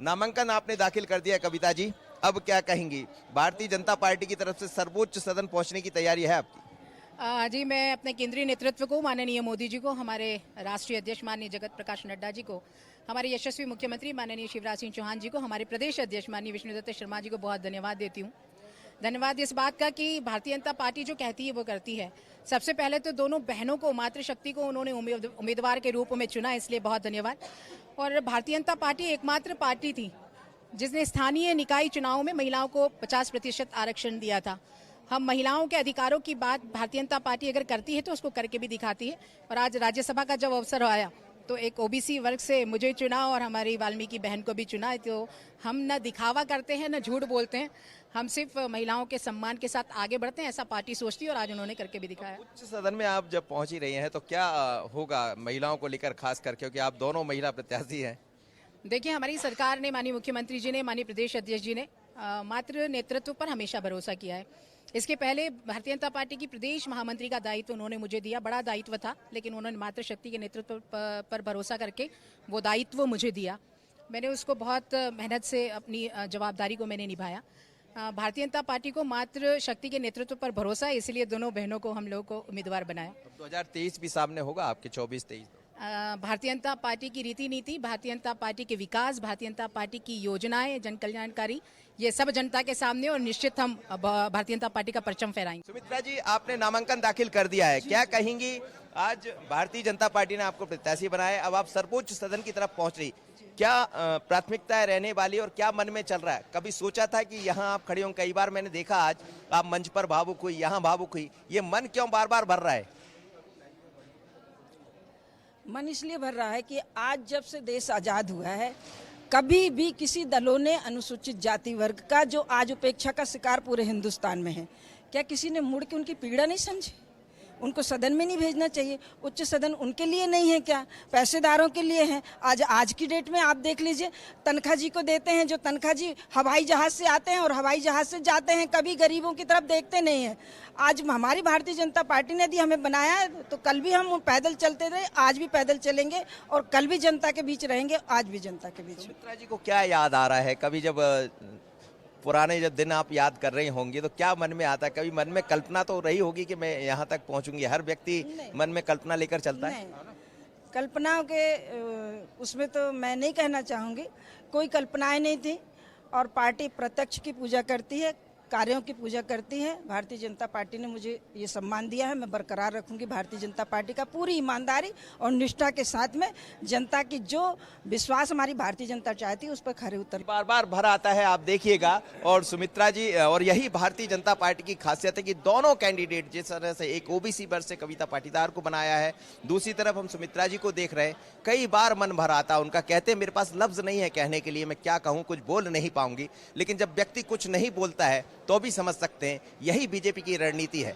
नामांकन आपने दाखिल कर दिया कविता जी, अब क्या कहेंगी? भारतीय जनता पार्टी की तरफ से सर्वोच्च सदन पहुंचने की तैयारी है आपकी? जी, मैं अपने केंद्रीय नेतृत्व को, माननीय मोदी जी को, हमारे राष्ट्रीय अध्यक्ष माननीय जगत प्रकाश नड्डा जी को, हमारे यशस्वी मुख्यमंत्री माननीय शिवराज सिंह चौहान जी को, हमारे प्रदेश अध्यक्ष माननीय विष्णुदत्त शर्मा जी को बहुत धन्यवाद देती हूँ। धन्यवाद इस बात का कि भारतीय जनता पार्टी जो कहती है वो करती है। सबसे पहले तो दोनों बहनों को, मातृशक्ति को उन्होंने उम्मीदवार के रूप में चुना, इसलिए बहुत धन्यवाद। और भारतीय जनता पार्टी एकमात्र पार्टी थी जिसने स्थानीय निकाय चुनाव में महिलाओं को 50% आरक्षण दिया था। हम महिलाओं के अधिकारों की बात भारतीय जनता पार्टी अगर करती है तो उसको करके भी दिखाती है। और आज राज्यसभा का जब अवसर आया तो एक ओबीसी वर्ग से मुझे चुना और हमारी वाल्मीकि बहन को भी चुना। तो हम न दिखावा करते हैं न झूठ बोलते हैं, हम सिर्फ महिलाओं के सम्मान के साथ आगे बढ़ते हैं, ऐसा पार्टी सोचती है और आज उन्होंने करके भी दिखाया। उच्च सदन में आप जब पहुंच ही रही हैं तो क्या होगा महिलाओं को लेकर, खास कर क्योंकि आप दोनों महिला प्रत्याशी हैं? देखिए, हमारी सरकार ने, माननीय मुख्यमंत्री जी ने, माननीय प्रदेश अध्यक्ष जी ने मातृ नेतृत्व पर हमेशा भरोसा किया है। इसके पहले भारतीय जनता पार्टी की प्रदेश महामंत्री का दायित्व उन्होंने मुझे दिया, बड़ा दायित्व था, लेकिन उन्होंने मातृशक्ति के नेतृत्व पर भरोसा करके वो दायित्व मुझे दिया। मैंने उसको बहुत मेहनत से अपनी जवाबदारी को मैंने निभाया। भारतीय जनता पार्टी को मातृशक्ति के नेतृत्व पर भरोसा है, इसलिए दोनों बहनों को हम लोगों को उम्मीदवार बनाया। 2023 भी सामने होगा आपके, 24-23? भारतीय जनता पार्टी की रीति नीति, भारतीय जनता पार्टी के विकास, भारतीय जनता पार्टी की योजनाएं, जन कल्याणकारी, ये सब जनता के सामने, और निश्चित हम भारतीय जनता पार्टी का परचम फहराएंगे। सुमित्रा जी, आपने नामांकन दाखिल कर दिया है, क्या कहेंगी? आज भारतीय जनता पार्टी ने आपको प्रत्याशी बनाया है, अब आप सर्वोच्च सदन की तरफ पहुंच रही, क्या प्राथमिकताएं रहने वाली और क्या मन में चल रहा है? कभी सोचा था कि यहाँ आप खड़ी हों? कई बार मैंने देखा आज आप मंच पर भावुक हुई, यहाँ भावुक हुई, ये मन क्यों बार बार भर रहा है? मन इसलिए भर रहा है कि आज जब से देश आज़ाद हुआ है, कभी भी किसी दलों ने अनुसूचित जाति वर्ग का, जो आज उपेक्षा का शिकार पूरे हिंदुस्तान में है, क्या किसी ने मुड़ के उनकी पीड़ा नहीं समझी? उनको सदन में नहीं भेजना चाहिए? उच्च सदन उनके लिए नहीं है क्या? पैसेदारों के लिए है। आज की डेट में आप देख लीजिए, तनख्वाह जी को देते हैं, जो तनख्वाह जी हवाई जहाज से आते हैं और हवाई जहाज से जाते हैं, कभी गरीबों की तरफ देखते नहीं हैं। आज हमारी भारतीय जनता पार्टी ने यदि हमें बनाया है तो कल भी हम पैदल चलते रहे, आज भी पैदल चलेंगे और कल भी जनता के बीच रहेंगे, आज भी जनता के बीच। सुमित्रा जी को क्या याद आ रहा है? कभी जब पुराने जब दिन आप याद कर रही होंगी तो क्या मन में आता है? कभी मन में कल्पना तो रही होगी कि मैं यहाँ तक पहुँचूंगी, हर व्यक्ति मन में कल्पना लेकर चलता है। कल्पनाओं के उसमें तो मैं नहीं कहना चाहूँगी, कोई कल्पनाएं नहीं थी। और पार्टी प्रत्यक्ष की पूजा करती है, कार्यों की पूजा करती है। भारतीय जनता पार्टी ने मुझे ये सम्मान दिया है, मैं बरकरार रखूंगी भारतीय जनता पार्टी का पूरी ईमानदारी और निष्ठा के साथ में। जनता की जो विश्वास हमारी भारतीय जनता चाहती है उस पर खरे उतर बार बार भर आता है, आप देखिएगा। और सुमित्रा जी, और यही भारतीय जनता पार्टी की खासियत है कि दोनों कैंडिडेट, जिस तरह से एक ओबीसी वर्ग से कविता पाटीदार को बनाया है, दूसरी तरफ हम सुमित्रा जी को देख रहे हैं, कई बार मन भर आता उनका। कहते हैं मेरे पास लफ्ज नहीं है कहने के लिए, मैं क्या कहूँ, कुछ बोल नहीं पाऊंगी। लेकिन जब व्यक्ति कुछ नहीं बोलता है तो भी समझ सकते हैं यही बीजेपी की रणनीति है।